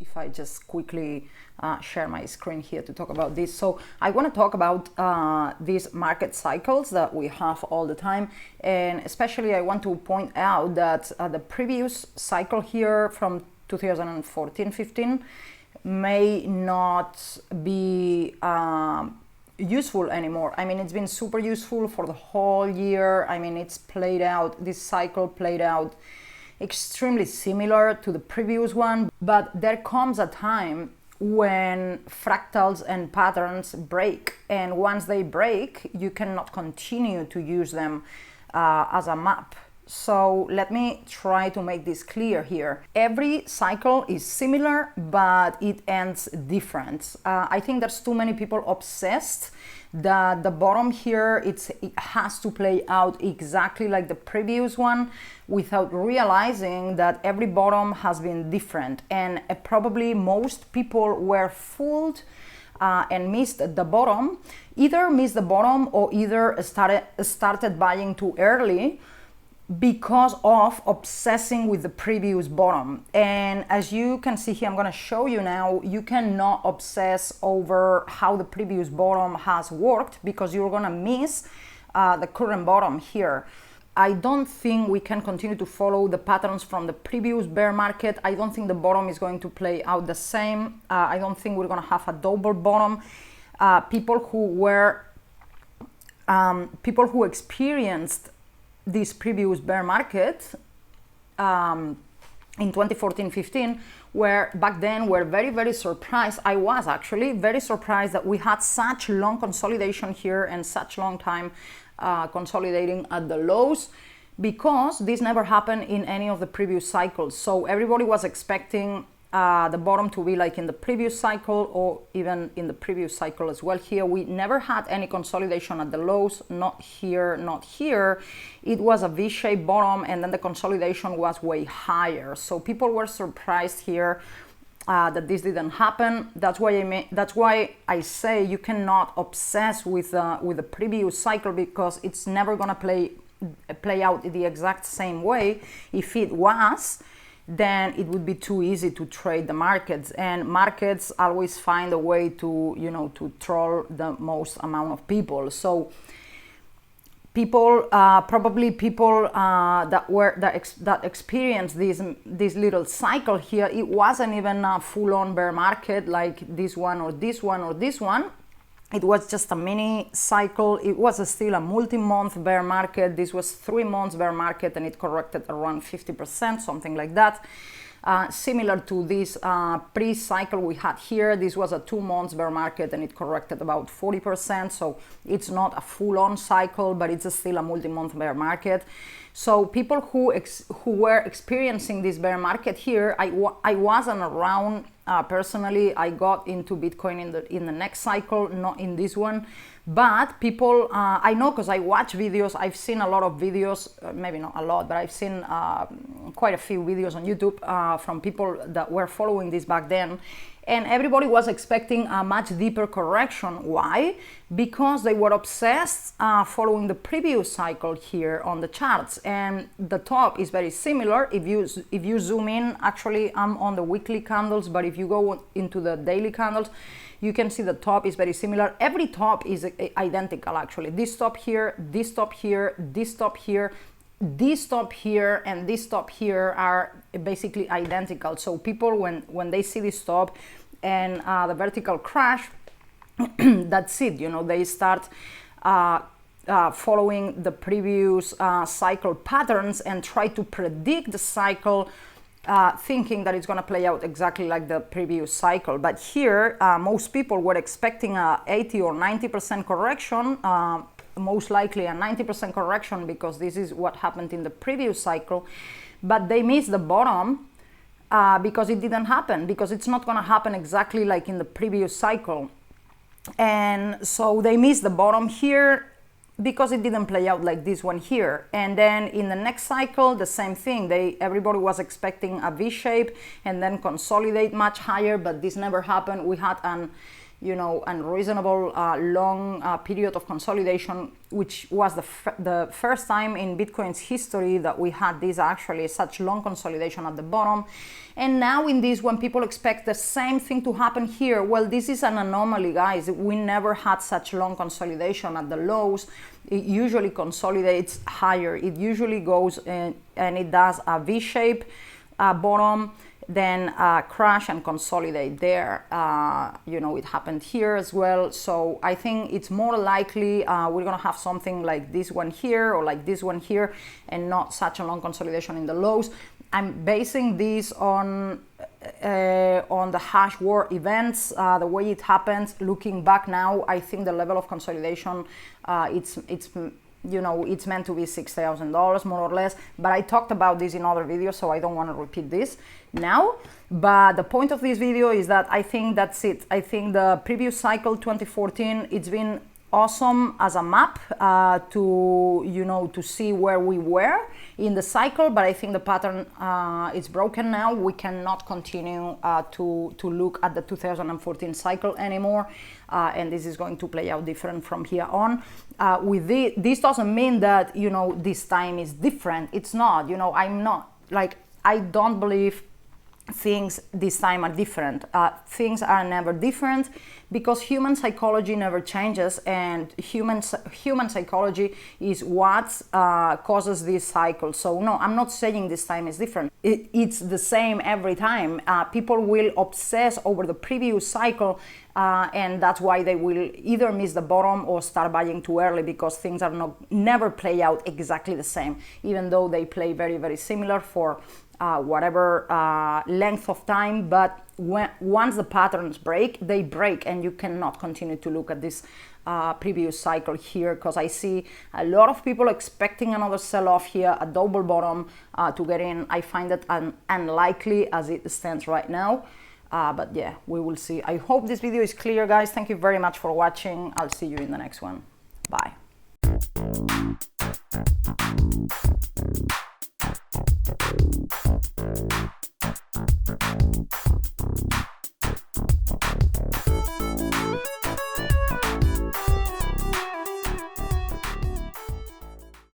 if I just quickly share my screen here to talk about this. So I want to talk about these market cycles that we have all the time, and especially I want to point out that the previous cycle here from 2014-15 may not be useful anymore. I mean, it's been super useful for the whole year. I mean, it's played out, this cycle played out extremely similar to the previous one, but there comes a time when fractals and patterns break, and once they break, you cannot continue to use them as a map. So let me try to make this clear here. Every cycle is similar, but it ends different. I think there's too many people obsessed that the bottom here, it has to play out exactly like the previous one, without realizing that every bottom has been different. And probably most people were fooled and missed the bottom, either missed the bottom or either started buying too early, because of obsessing with the previous bottom. And as you can see here, I'm going to show you now, you cannot obsess over how the previous bottom has worked, because you're going to miss the current bottom here. I don't think we can continue to follow the patterns from the previous bear market. I don't think the bottom is going to play out the same. I don't think we're going to have a double bottom. People who experienced this previous bear market in 2014-15 back then were very, very surprised. I was actually very surprised that we had such long consolidation here and such long time consolidating at the lows, because this never happened in any of the previous cycles. So everybody was expecting the bottom to be like in the previous cycle, or even in the previous cycle as well. Here we never had any consolidation at the lows, not here, not here. It was a V-shaped bottom, and then the consolidation was way higher. So people were surprised here that this didn't happen. That's why I say you cannot obsess with the previous cycle, because it's never gonna play out the exact same way. If it was, then it would be too easy to trade the markets, and markets always find a way to, to troll the most amount of people. So people, probably people that experienced this little cycle here, it wasn't even a full-on bear market like this one or this one or this one. It was just a mini cycle. It was still a multi-month bear market. This was 3 months bear market, and it corrected around 50%, something like that. Similar to this pre-cycle we had here, this was a 2 months bear market, and it corrected about 40%. So it's not a full-on cycle, but it's still a multi-month bear market. So people who were experiencing this bear market here, I wasn't around personally. I got into Bitcoin in the next cycle, not in this one. But people, I know, because I watch videos. I've seen a lot of videos, maybe not a lot, but I've seen quite a few videos on YouTube from people that were following this back then. And everybody was expecting a much deeper correction. Why? Because they were obsessed following the previous cycle here on the charts. And the top is very similar. If you zoom in, actually I'm on the weekly candles, but if you go into the daily candles, you can see the top is very similar. Every top is identical, actually. This top here, this top here, this top here, this top here, and this top here are basically identical. So people, when they see this top and the vertical crash, that's it. They start following the previous cycle patterns and try to predict the cycle, thinking that it's going to play out exactly like the previous cycle. But here, most people were expecting a 80 or 90% correction, most likely a 90% correction, because this is what happened in the previous cycle. But they missed the bottom because it didn't happen, because it's not going to happen exactly like in the previous cycle. And so they missed the bottom here because it didn't play out like this one here. And then in the next cycle, the same thing. Everybody was expecting a V shape and then consolidate much higher, but this never happened. We had an unreasonable long period of consolidation, which was the first time in Bitcoin's history that we had this actually such long consolidation at the bottom. And now in this, when people expect the same thing to happen here, well, this is an anomaly, guys. We never had such long consolidation at the lows. It usually consolidates higher. It usually goes in, and it does a V-shape bottom, then crash and consolidate there. It happened here as well. So I think it's more likely we're gonna have something like this one here or like this one here, and not such a long consolidation in the lows. I'm basing this on the hash war events, the way it happens. Looking back now, I think the level of consolidation, it's meant to be $6,000 more or less, but I talked about this in other videos, so I don't want to repeat this now. But the point of this video is that I think that's it. I think the previous cycle 2014, it's been awesome as a map to see where we were in the cycle, but I think the pattern is broken now. We cannot continue to look at the 2014 cycle anymore, and this is going to play out different from here on. With this doesn't mean that this time is different. It's not. I'm not like, I don't believe things this time are different. Things are never different because human psychology never changes, and human psychology is what causes this cycle. So no, I'm not saying this time is different. It's the same every time. People will obsess over the previous cycle, and that's why they will either miss the bottom or start buying too early, because things are never play out exactly the same, even though they play very, very similar for whatever length of time. But once the patterns break, they break, and you cannot continue to look at this previous cycle here, because I see a lot of people expecting another sell-off here, a double bottom to get in. I find it unlikely as it stands right now. But yeah, we will see. I hope this video is clear, guys. Thank you very much for watching. I'll see you in the next one. Bye.